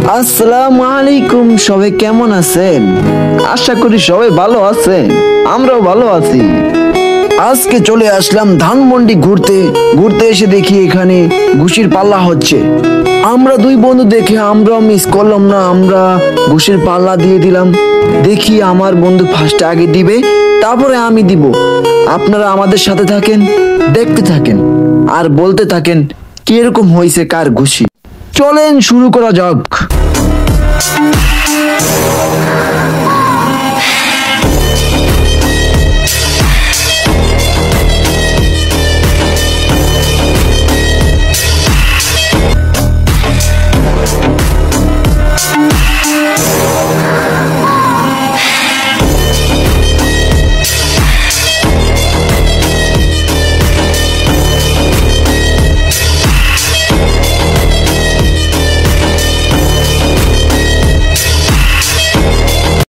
আসসালামু আলাইকুম, সবাই কেমন আছেন? আশা করি সবাই ভালো আছেন, আমরাও ভালো আছি। আজকে চলে আসলাম ধানমন্ডি ঘুরতে ঘুরতে এসে দেখি এখানে ঘুষির পাল্লা হচ্ছে। আমরা দুই বন্ধু দেখে আমরাও মিস করলাম না, আমরা ঘুষির পাল্লা দিয়ে দিলাম। দেখি আমার বন্ধু ফার্স্টে আগে দিবে, তারপরে আমি দিব। আপনারা আমাদের সাথে থাকেন, দেখতে থাকেন আর বলতে থাকেন কিরকম হয়েছে কার ঘুষি। চলেন শুরু করা যাক।